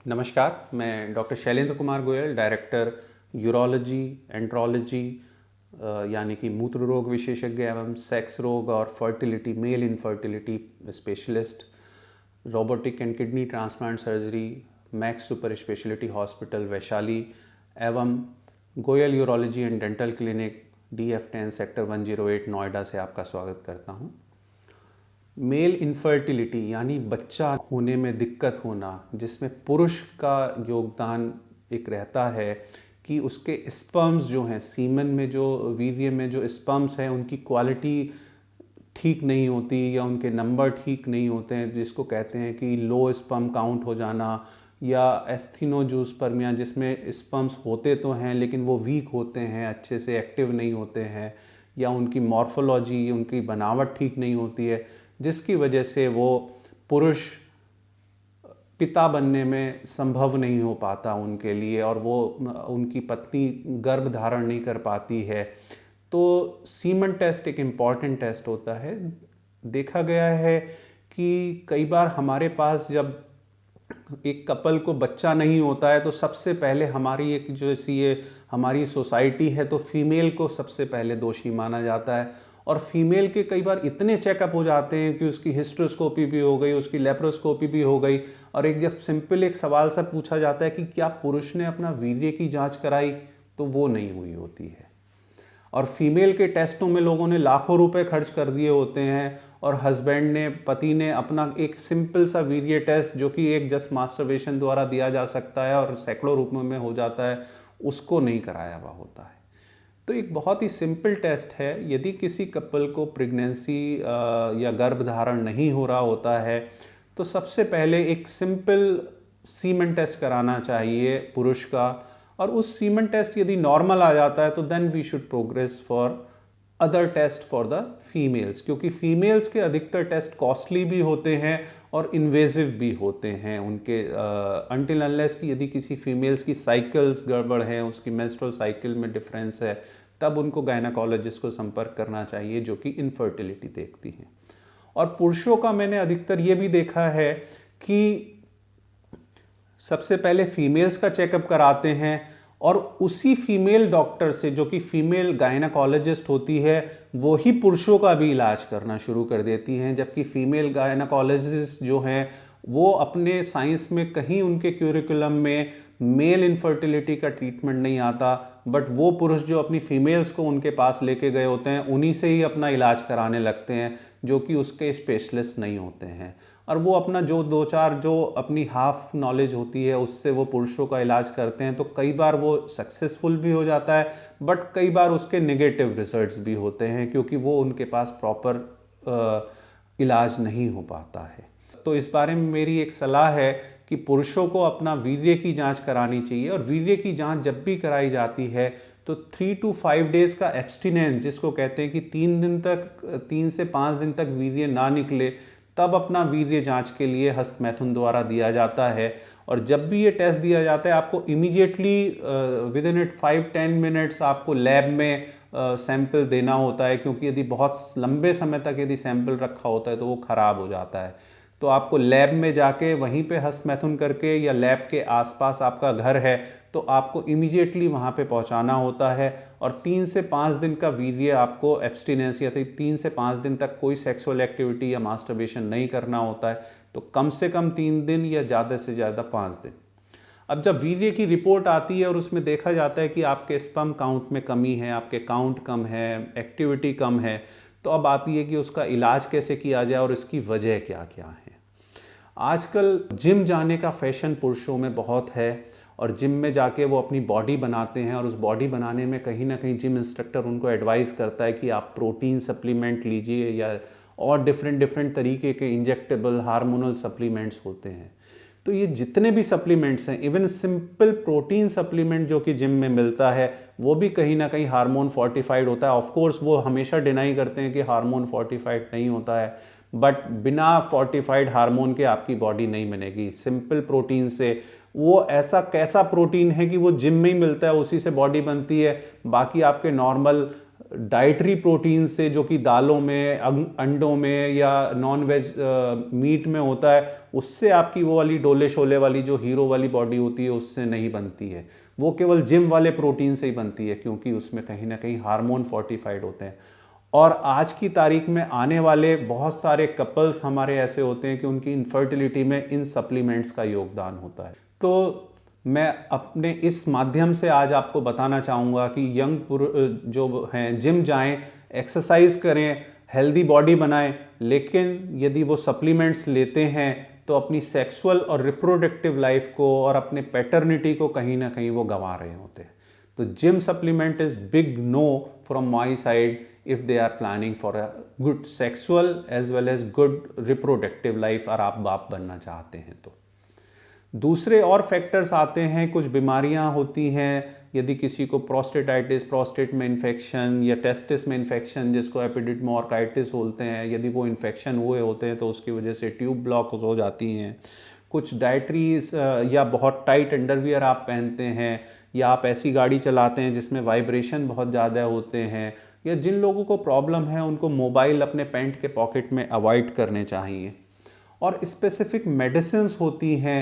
नमस्कार, मैं doctor Shailendra Kumar Goyal, director urology, andrology यानी कि मूत्र रोग विशेषज्ञ एवं सेक्स रोग और fertility, male infertility specialist, robotic and kidney transplant surgery, Max super speciality hospital Vaishali एवं Goyal urology and dental clinic DF10 sector 108 Noida से आपका स्वागत करता हूं। मेल इनफर्टिलिटी यानी बच्चा होने में दिक्कत होना, जिसमें पुरुष का योगदान एक रहता है कि उसके स्पर्म्स जो हैं, सीमन में जो वीर्य में जो स्पर्म्स हैं उनकी क्वालिटी ठीक नहीं होती या उनके नंबर ठीक नहीं होते हैं, जिसको कहते हैं कि लो स्पर्म काउंट हो जाना या एस्थेनोजूस्पर्मिया, जिसमें स्पर्म्स होते तो हैं लेकिन वो वीक होते हैं, अच्छे से एक्टिव नहीं होते हैं, या उनकी मॉर्फोलॉजी, उनकी बनावट ठीक नहीं होती है, जिसकी वजह से वो पुरुष पिता बनने में संभव नहीं हो पाता उनके लिए और वो उनकी पत्नी गर्भ धारण नहीं कर पाती है। तो सीमन टेस्ट एक इम्पॉर्टेंट टेस्ट होता है। देखा गया है कि कई बार हमारे पास जब एक कपल को बच्चा नहीं होता है तो सबसे पहले हमारी एक जैसी ये हमारी सोसाइटी है तो फीमेल को सबसे पहले दोषी माना जाता है। और फीमेल के कई बार इतने चेकअप हो जाते हैं कि उसकी हिस्ट्रोस्कोपी भी हो गई, उसकी लेप्रोस्कोपी भी हो गई, और एक जब सिंपल एक सवाल सा पूछा जाता है कि क्या पुरुष ने अपना वीर्य की जांच कराई, तो वो नहीं हुई होती है। और फीमेल के टेस्टों में लोगों ने लाखों रुपए खर्च कर दिए होते हैं और हस्बैंड ने, पति ने अपना एक सिंपल सा वीर्य टेस्ट जो कि एक जस्ट मास्टरबेशन द्वारा दिया जा सकता है और सैकड़ों रुपयों में हो जाता है, उसको नहीं कराया हुआ होता है। तो एक बहुत ही सिंपल टेस्ट है। यदि किसी कपल को प्रेगनेंसी या गर्भधारण नहीं हो रहा होता है तो सबसे पहले एक सिंपल सीमन टेस्ट कराना चाहिए पुरुष का, और उस सीमन टेस्ट यदि नॉर्मल आ जाता है तो then we should progress for other test for the females, क्योंकि फीमेल्स के अधिकतर टेस्ट कॉस्टली भी होते हैं और इन्वेजिव भी होते हैं उनके, अनटिल अनलेस कि यदि किसी फीमेल्स की साइकिल्स गड़बड़ है, उसकी मेंस्ट्रुअल साइकिल में डिफरेंस है, तब उनको गायनाकोलॉजिस्ट को संपर्क करना चाहिए जो कि इनफर्टिलिटी देखती हैं। और पुरुषों का मैंने अधिकतर ये भी देखा है कि सबसे पहले फीमेल्स का चेकअप कराते हैं और उसी फीमेल डॉक्टर से, जो कि फीमेल गायनाकोलॉजिस्ट होती है, वो ही पुरुषों का भी इलाज करना शुरू कर देती हैं। जबकि फीमेल गायनाकोलॉजिस्ट जो हैं वो अपने साइंस में कहीं उनके क्यूरिकुलम में मेल इनफर्टिलिटी का ट्रीटमेंट नहीं आता, बट वो पुरुष जो अपनी फीमेल्स को उनके पास लेके गए होते हैं उन्हीं से ही अपना इलाज कराने लगते हैं, जो कि उसके स्पेशलिस्ट नहीं होते हैं। और वो अपना जो दो चार जो अपनी हाफ नॉलेज होती है उससे वो पुरुषों का इलाज करते हैं, तो कई बार वो सक्सेसफुल भी हो जाता है, बट कई बार उसके नेगेटिव रिजल्ट्स भी होते हैं क्योंकि वो उनके पास प्रॉपर इलाज नहीं हो पाता है। तो इस बारे में मेरी एक सलाह है कि पुरुषों को अपना वीर्य की जांच करानी चाहिए, और वीर्य की जांच जब भी कराई जाती है तो 3 to 5 डेज का एब्स्टिनेंस, जिसको कहते हैं कि 3 से 5 दिन तक वीर्य ना निकले, तब अपना वीर्य जांच के लिए हस्तमैथुन द्वारा दिया जाता है। और जब भी ये टेस्ट दिया जाता है आपको immediately with in it 5-10 minutes आपको लैब में सैंपल देना होता है, क्योंकि यदि बहुत लंबे समय तक यदि सैंपल रखा होता है तो वो ख़राब हो जाता है। तो आपको लैब में जाके वहीं पे हस्तमैथुन करके, या लैब के आसपास आपका घर है तो आपको इमीडिएटली वहाँ पे पहुँचाना होता है, और 3 से 5 दिन का वीर्य आपको एब्स्टिनेंस, या 3 से 5 दिन तक कोई सेक्सुअल एक्टिविटी या मास्टरबेशन नहीं करना होता है। तो कम से कम 3 दिन या ज़्यादा से ज़्यादा 5 दिन। अब जब वीर्य की रिपोर्ट आती है और उसमें देखा जाता है कि आपके स्पर्म काउंट में कमी है, आपके काउंट कम है, एक्टिविटी कम है, तो अब आती है कि उसका इलाज कैसे किया जाए और इसकी वजह क्या क्या है। आजकल जिम जाने का फैशन पुरुषों में बहुत है, और जिम में जाके वो अपनी बॉडी बनाते हैं, और उस बॉडी बनाने में कहीं ना कहीं जिम इंस्ट्रक्टर उनको एडवाइस करता है कि आप प्रोटीन सप्लीमेंट लीजिए, या और डिफरेंट तरीके के इंजेक्टेबल हार्मोनल सप्लीमेंट्स होते हैं। तो ये जितने भी सप्लीमेंट्स हैं, इवन सिंपल प्रोटीन सप्लीमेंट जो कि जिम में मिलता है, वो भी कहीं ना कहीं हार्मोन फोर्टिफाइड होता है। ऑफ कोर्स वो हमेशा डिनाई करते हैं कि हार्मोन फोर्टिफाइड नहीं होता है, बट बिना फोर्टिफाइड हार्मोन के आपकी बॉडी नहीं बनेगी। सिंपल प्रोटीन से, वो ऐसा कैसा प्रोटीन है कि वो जिम में ही मिलता है, उसी से बॉडी बनती है, बाकी आपके नॉर्मल डाइटरी प्रोटीन से, जो कि दालों में, अंडों में या नॉन वेज मीट में होता है, उससे आपकी वो वाली डोले शोले वाली जो हीरो वाली बॉडी होती है उससे नहीं बनती है। वो केवल जिम वाले प्रोटीन से ही बनती है, क्योंकि उसमें कहीं ना कहीं हार्मोन फोर्टिफाइड होते हैं। और आज की तारीख में आने वाले बहुत सारे कपल्स हमारे ऐसे होते हैं कि उनकी इनफर्टिलिटी में इन सप्लीमेंट्स का योगदान होता है। तो मैं अपने इस माध्यम से आज आपको बताना चाहूँगा कि जो हैं जिम जाएं, एक्सरसाइज करें, हेल्दी बॉडी बनाएं, लेकिन यदि वो सप्लीमेंट्स लेते हैं तो अपनी सेक्सुअल और रिप्रोडक्टिव लाइफ को और अपने पैटर्निटी को कहीं ना कहीं वो गंवा रहे होते हैं। तो gym supplement is big no from my side if they are planning for a good sexual as well as good reproductive life, और आप बाप बनना चाहते हैं तो। दूसरे और फैक्टर्स आते हैं, कुछ बीमारियां होती हैं, यदि किसी को प्रोस्टेटाइटिस, प्रोस्टेट में इन्फेक्शन, या टेस्टिस में इन्फेक्शन जिसको एपिडिडमोर्काइटिस बोलते हैं, यदि वो इन्फेक्शन हुए होते हैं तो उसकी वजह से ट्यूब ब्लॉक हो जाती हैं। कुछ डाइटरीज या बहुत टाइट अंडरवियर आप पहनते हैं, या आप ऐसी गाड़ी चलाते हैं जिसमें वाइब्रेशन बहुत ज़्यादा होते हैं, या जिन लोगों को प्रॉब्लम है उनको मोबाइल अपने पैंट के पॉकेट में अवॉइड करने चाहिए। और स्पेसिफिक मेडिसिन्स होती हैं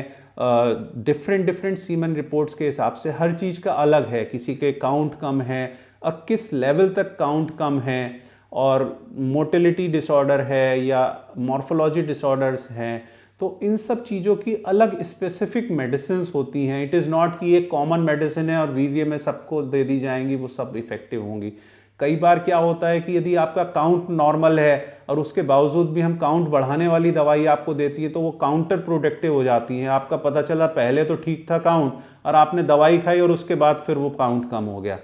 डिफरेंट सीमन रिपोर्ट्स के हिसाब से, हर चीज़ का अलग है, किसी के काउंट कम है और किस लेवल तक काउंट कम है, और मोटिलिटी डिसऑर्डर है या मॉर्फोलॉजी डिसऑर्डर्स हैं, तो इन सब चीज़ों की अलग स्पेसिफिक मेडिसिन्स होती हैं। इट इज़ नॉट कि एक कॉमन मेडिसिन है और वीर्य में सबको दे दी जाएंगी, वो सब इफ़ेक्टिव होंगी। कई बार क्या होता है कि यदि आपका काउंट नॉर्मल है और उसके बावजूद भी हम काउंट बढ़ाने वाली दवाई आपको देती है तो वो काउंटर प्रोडक्टिव हो जाती है। आपका पता चला पहले तो ठीक था काउंट, और आपने दवाई खाई और उसके बाद फिर वो काउंट कम हो गया।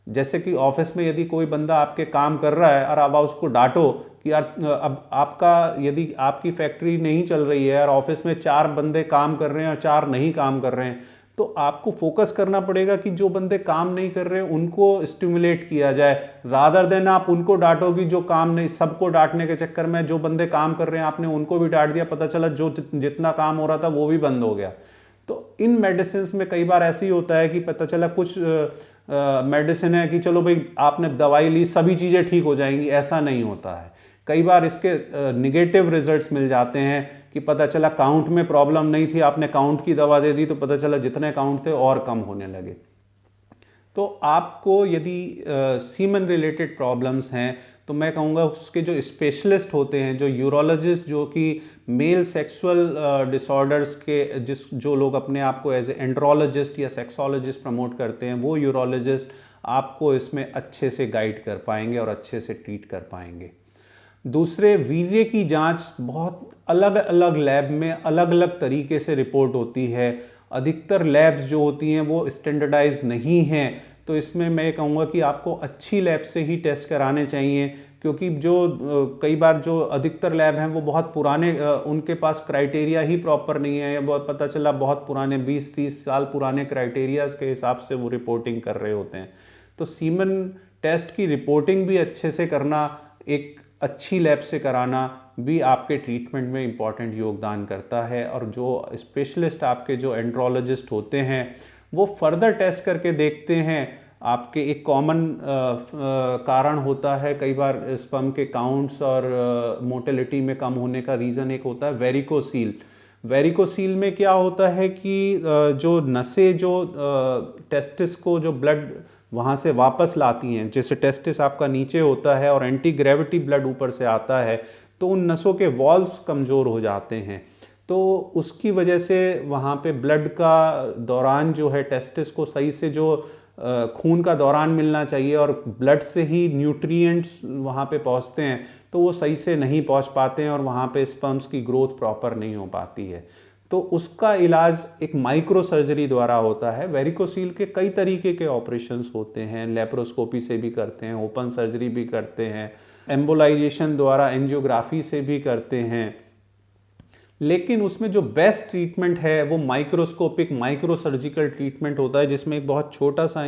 जैसे कि ऑफिस में यदि कोई बंदा आपके काम कर रहा है और आप उसको डांटो कि यार अब आपका, यदि आपकी फैक्ट्री नहीं चल रही है और ऑफिस में 4 बंदे काम कर रहे हैं और 4 नहीं काम कर रहे हैं, तो आपको फोकस करना पड़ेगा कि जो बंदे काम नहीं कर रहे हैं उनको स्टिमुलेट किया जाए, रादर देन आप उनको डांटो कि जो काम नहीं। सबको डांटने के चक्कर में जो बंदे काम कर रहे हैं आपने उनको भी डांट दिया, पता चला जो जितना काम हो रहा था वो भी बंद हो गया। तो इन मेडिसिन में कई बार ऐसे ही होता है कि पता चला कुछ मेडिसिन है कि चलो भाई आपने दवाई ली सभी चीज़ें ठीक हो जाएंगी, ऐसा नहीं होता है। कई बार इसके निगेटिव रिजल्ट्स मिल जाते हैं कि पता चला काउंट में प्रॉब्लम नहीं थी, आपने काउंट की दवा दे दी तो पता चला जितने काउंट थे और कम होने लगे। तो आपको यदि सीमन रिलेटेड प्रॉब्लम्स हैं तो मैं कहूँगा उसके जो स्पेशलिस्ट होते हैं, जो यूरोलॉजिस्ट, जो कि मेल सेक्सुअल डिसऑर्डर्स के जो लोग अपने आप को एज ए एंड्रोलॉजिस्ट या सेक्सोलॉजिस्ट प्रमोट करते हैं, वो यूरोलॉजिस्ट आपको इसमें अच्छे से गाइड कर पाएंगे और अच्छे से ट्रीट कर पाएंगे। दूसरे, वीर्य की जांच बहुत अलग अलग लैब में अलग अलग तरीके से रिपोर्ट होती है। अधिकतर लैब्स जो होती हैं वो स्टैंडर्डाइज नहीं हैं, तो इसमें मैं कहूँगा कि आपको अच्छी लैब से ही टेस्ट कराने चाहिए, क्योंकि जो कई बार जो अधिकतर लैब हैं वो बहुत पुराने, उनके पास क्राइटेरिया ही प्रॉपर नहीं है, या बहुत पता चला बहुत पुराने 20-30 साल पुराने क्राइटेरियाज के हिसाब से वो रिपोर्टिंग कर रहे होते हैं। तो सीमन टेस्ट की रिपोर्टिंग भी अच्छे से करना, एक अच्छी लैब से कराना भी आपके ट्रीटमेंट में इम्पॉर्टेंट योगदान करता है। और जो स्पेशलिस्ट आपके जो एंड्रोलॉजिस्ट होते हैं वो फर्दर टेस्ट करके देखते हैं। आपके एक कॉमन कारण होता है कई बार स्पर्म के काउंट्स और मोटिलिटी में कम होने का रीज़न एक होता है वेरिकोसील। वेरिकोसील में क्या होता है कि जो नसें जो टेस्टिस को जो ब्लड वहाँ से वापस लाती हैं, जैसे टेस्टिस आपका नीचे होता है और एंटी ग्रेविटी ब्लड ऊपर से आता है, तो उन नसों के वॉल्व्स कमज़ोर हो जाते हैं, तो उसकी वजह से वहाँ पे ब्लड का दौरान जो है, टेस्टिस को सही से जो खून का दौरान मिलना चाहिए और ब्लड से ही न्यूट्रिएंट्स वहाँ पे पहुँचते हैं, तो वो सही से नहीं पहुँच पाते हैं और वहाँ पे स्पर्म्स की ग्रोथ प्रॉपर नहीं हो पाती है। तो उसका इलाज एक माइक्रो सर्जरी द्वारा होता है। वेरिकोसील के कई तरीके के ऑपरेशंस होते हैं, लेप्रोस्कोपी से भी करते हैं, ओपन सर्जरी भी करते हैं, एम्बोलाइजेशन द्वारा एंजियोग्राफी से भी करते हैं, लेकिन उसमें जो बेस्ट ट्रीटमेंट है वो माइक्रोस्कोपिक माइक्रो सर्जिकल ट्रीटमेंट होता है, जिसमें एक बहुत छोटा सा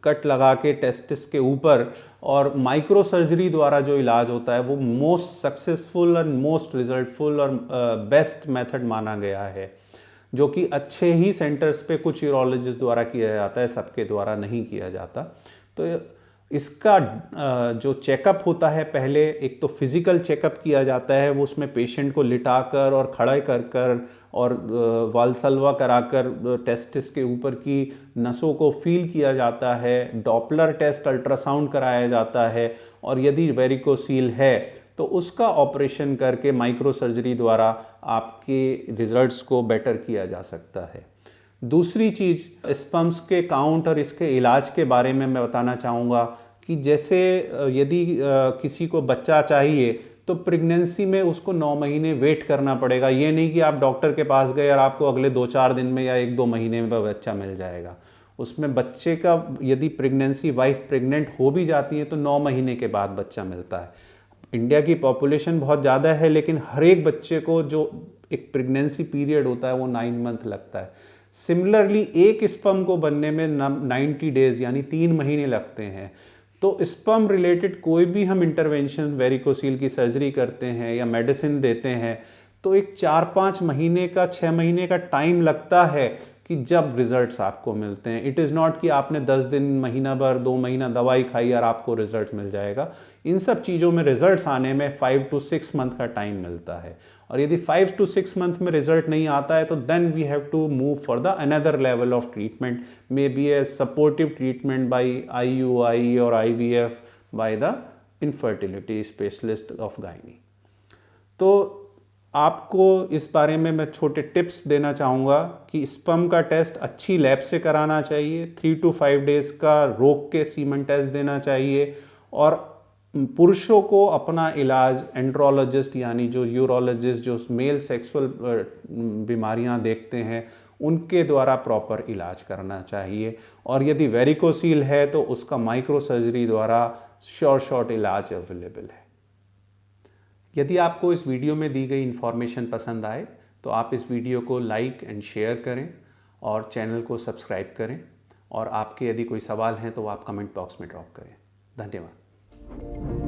कट लगा के टेस्टिस के ऊपर, और माइक्रो सर्जरी द्वारा जो इलाज होता है वो मोस्ट सक्सेसफुल एंड मोस्ट रिजल्टफुल और बेस्ट मेथड माना गया है, जो कि अच्छे ही सेंटर्स पे कुछ यूरोलॉजिस्ट द्वारा किया जाता है, सबके द्वारा नहीं किया जाता। तो इसका जो चेकअप होता है, पहले एक तो फिज़िकल चेकअप किया जाता है, वो उसमें पेशेंट को लिटाकर और खड़े कर कर और वाल्सल्वा कराकर टेस्टिस के ऊपर की नसों को फील किया जाता है, डॉपलर टेस्ट अल्ट्रासाउंड कराया जाता है, और यदि वेरिकोसील है तो उसका ऑपरेशन करके माइक्रो सर्जरी द्वारा आपके रिजल्ट्स को बेटर किया जा सकता है। दूसरी चीज़, स्पर्म्स के काउंट और इसके इलाज के बारे में मैं बताना चाहूँगा कि जैसे यदि किसी को बच्चा चाहिए तो प्रेगनेंसी में उसको 9 महीने वेट करना पड़ेगा। ये नहीं कि आप डॉक्टर के पास गए और आपको अगले 2-4 दिन में या 1-2 महीने में बच्चा मिल जाएगा। उसमें बच्चे का, यदि प्रेगनेंसी वाइफ प्रेग्नेंट हो भी जाती है तो 9 महीने के बाद बच्चा मिलता है। इंडिया की पॉपुलेशन बहुत ज़्यादा है, लेकिन हर एक बच्चे को जो एक प्रेगनेंसी पीरियड होता है वो 9 मंथ लगता है। सिमिलरली एक स्पर्म को बनने में 90 डेज यानी 3 महीने लगते हैं। तो स्पर्म रिलेटेड कोई भी हम इंटरवेंशन, वेरिकोसील की सर्जरी करते हैं या मेडिसिन देते हैं, तो एक 4-5 महीने का, 6 महीने का टाइम लगता है कि जब रिजल्ट्स आपको मिलते हैं। इट इज़ नॉट कि आपने 10 दिन, महीना भर, 2 महीना दवाई खाई और आपको रिजल्ट मिल जाएगा। इन सब चीज़ों में रिजल्ट्स आने में 5 to 6 मंथ का टाइम मिलता है, और यदि 5 to 6 मंथ में रिजल्ट नहीं आता है तो then we have to move for the another level of treatment, maybe a supportive treatment by IUI और IVF by the infertility specialist of gynae. तो आपको इस बारे में मैं छोटे टिप्स देना चाहूँगा कि स्पर्म का टेस्ट अच्छी लैब से कराना चाहिए, 3 to 5 डेज़ का रोक के सीमन टेस्ट देना चाहिए, और पुरुषों को अपना इलाज एंड्रोलॉजिस्ट यानी जो यूरोलॉजिस्ट, जो मेल सेक्सुअल बीमारियां देखते हैं, उनके द्वारा प्रॉपर इलाज करना चाहिए। और यदि वेरिकोसील है तो उसका माइक्रो सर्जरी द्वारा शॉर्ट इलाज अवेलेबल है। यदि आपको इस वीडियो में दी गई इन्फॉर्मेशन पसंद आए तो आप इस वीडियो को लाइक एंड शेयर करें और चैनल को सब्सक्राइब करें, और आपके यदि कोई सवाल हैं तो आप कमेंट बॉक्स में ड्रॉप करें। धन्यवाद।